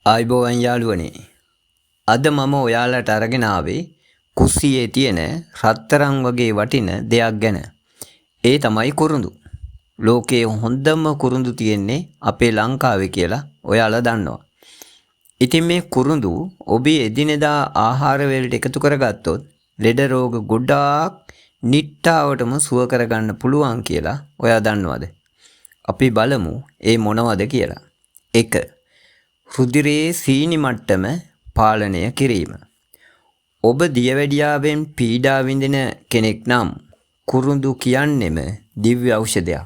ආයිබෝවන් යාළුවනේ. අද මම ඔයාලට අරගෙන ආවේ කුස්සියේ තියෙන රත්තරන් වගේ වටින දෙයක් ගැන. ඒ තමයි කුරුඳු. ලෝකයේ හොඳම කුරුඳු තියෙන්නේ අපේ ලංකාවේ කියලා ඔයාලා දන්නවා. ඉතින් මේ කුරුඳු ඔබේ එදිනෙදා ආහාර වලට එකතු කරගත්තොත් ලෙඩ රෝග ගොඩාක් නිට්ටාවටම සුව කරගන්න පුළුවන් කියලා ඔයා දන්නවද? අපි බලමු ඒ මොනවද කියලා. 1. රුධිරයේ සීනි මට්ටම පාලනය කිරීම. ඔබ දියවැඩියාවෙන් පීඩා විඳින කෙනෙක් නම් කුරුඳු කියන්නෙම දිව්‍ය ඖෂධයක්.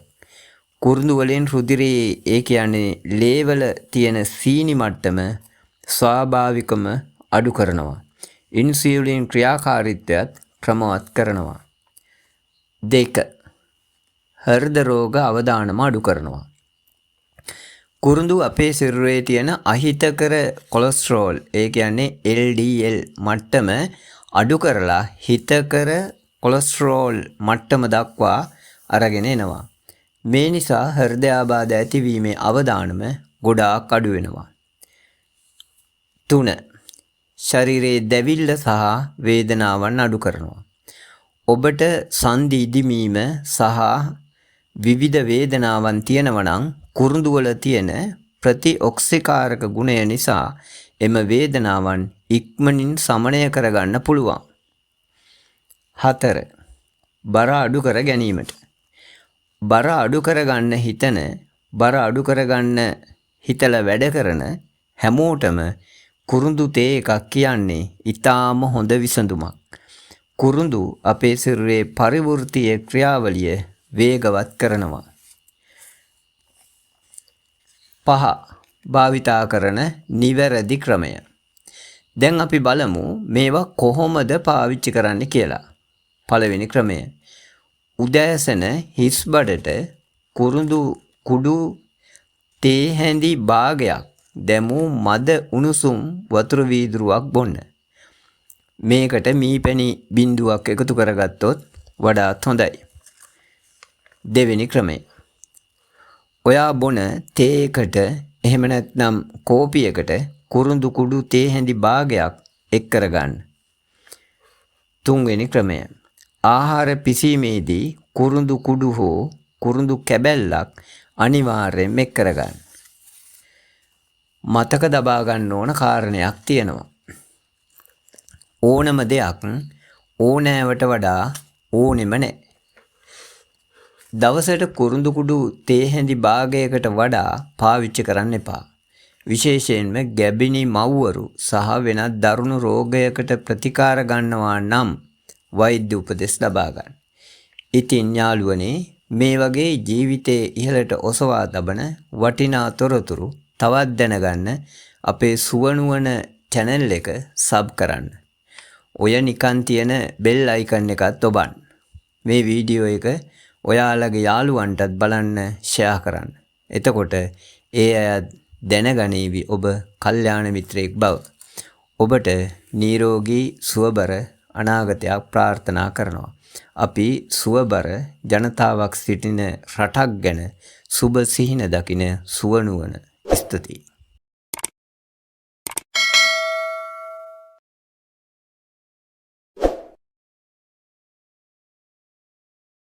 කුරුඳු වලින් රුධිරයේ ඒ කියන්නේ ලේවල තියෙන සීනි මට්ටම ස්වාභාවිකම අඩු කරනවා. ඉන්සියුලින් ක්‍රියාකාරීත්වයත් ක්‍රමවත් කරනවා. 2. හෘද රෝග අවදානම අඩු කරනවා. කුරුඳු අපේ සිරුරේ තියෙන අහිතකර කොලෙස්ටරෝල් ඒ කියන්නේ LDL මට්ටම අඩු කරලා හිතකර කොලෙස්ටරෝල් මට්ටම දක්වා අරගෙන එනවා. මේ නිසා හෘදයාබාධ ඇතිවීමේ අවදානම ගොඩාක් අඩු වෙනවා. 3. ශරීරයේ දැවිල්ල සහ වේදනාවන් අඩු කරනවා. ඔබට සන්ධි ඉදිමීම සහ විවිධ වේදනාවන් තියෙනවා නම් කුරුඳු වල තියෙන ප්‍රතිඔක්සිකාරක ගුණය නිසා එම වේදනාවන් ඉක්මනින් සමනය කරගන්න පුළුවන්. 4. බර අඩු කර ගැනීමට. බර අඩු කරගන්න හිතලා වැඩ කරන හැමෝටම කුරුඳු තේ එකක් කියන්නේ ඊටාම හොඳ විසඳුමක්. කුරුඳු අපේ සිරුරේ පරිවෘත්තීය ක්‍රියාවලිය වේගවත් කරනවා. 5. භාවිතා කරන නිවැරදි ක්‍රමය. දැන් අපි බලමු මේවා කොහොමද පාවිච්චි කරන්න කියලා. පළවෙනි ක්‍රමය. උදෑසන හිස් බඩට කුරුඳු කුඩු තේ හැඳි භාගයක් දැමූ මද උණුසුම් වතුර වීදුරුවක් බොන්න. මේකට මීපැණි බිඳුවක් එකතු කරගත්තොත් වඩාත් හොඳයි. දෙවෙනි ක්‍රමය. ඔයා බොන තේ එකට එහෙම නැත්නම් කෝපියකට කුරුඳු කුඩු තේ හැඳි භාගයක් එක් කරගන්න. තුන්වෙනි ක්‍රමය. ආහාර පිසීමේදී කුරුඳු කුඩු හෝ කුරුඳු කැබැල්ලක් අනිවාර්යෙන් එක් කරගන්න. මතක තබා ගන්න ඕන කාරණයක් තියෙනවා. ඕනම දෙයක් ඕනෑවට වඩා ඕනෙම නැහැ. දවසට කුරුඳු කුඩු තේ හැඳි භාගයකට වඩා පාවිච්චි කරන්න එපා. විශේෂයෙන්ම ගැබිණි මව්වරු සහ වෙනත් දරුණු රෝගයකට ප්‍රතිකාර ගන්නවා නම් වෛද්‍ය උපදෙස් ලබා ගන්න. ඉතින් යාළුවනේ මේ වගේ ජීවිතයේ ඉහළට ඔසවා තබන වටිනා තොරතුරු තවත් දැනගන්න අපේ සුවනුවන channel එක sub කරන්න. ඔය නිකන් තියෙන bell icon එකත් ඔබන්න. මේ වීඩියෝ එක ඔයාලගේ යාළුවන්ටත් බලන්න ෂෙයා කරන්න. එතකොට ඒ අය දැනගනීවි ඔබ කල්යාණ මිත්‍රයෙක් බව. ඔබට නිරෝගී සුවබර අනාගතයක් ප්‍රාර්ථනා කරනවා. අපි සුවබර ජනතාවක් සිටින රටක් ගැන සුබ සිහින දකින සුවනුවන ස්තුතියි.